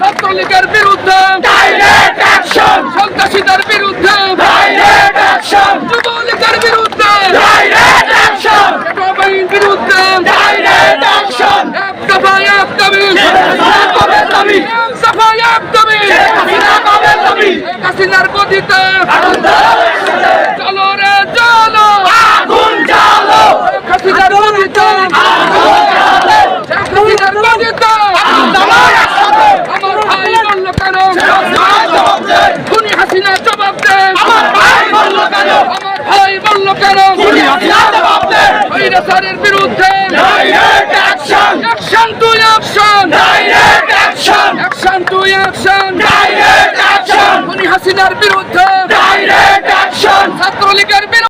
ছাত্রলীগের বিরুদ্ধে direct action, সন্ত্রাসীদের বিরুদ্ধে ডাইরেক্ট অ্যাকশন, যুবলীগের বিরুদ্ধে ডাইরেক্ট অ্যাকশন, বাহিনীর বিরুদ্ধে ডাইরেক্ট অ্যাকশন। এক দফা এক দাবি, দাবি দফা এক দাবি, হাসিনার গদিতে চলো রে চলো, আগুন জ্বালো, হাসিনার গদিতে হাসিনার গদিতে আমার ভাই বলল কেন, খুনি হাসিনা জবাব দে, আমার ভাই বলল কেন, আমার ভাই বলল কেন, খুনি হাসিনা জবাব দে, স্বৈরাচারের বিরুদ্ধে direct action, action to action, direct action, action to action, direct action, খুনি হাসিনার বিরুদ্ধে ডাইরেক্ট অ্যাকশন, ছাত্রলীগের বিরুদ্ধে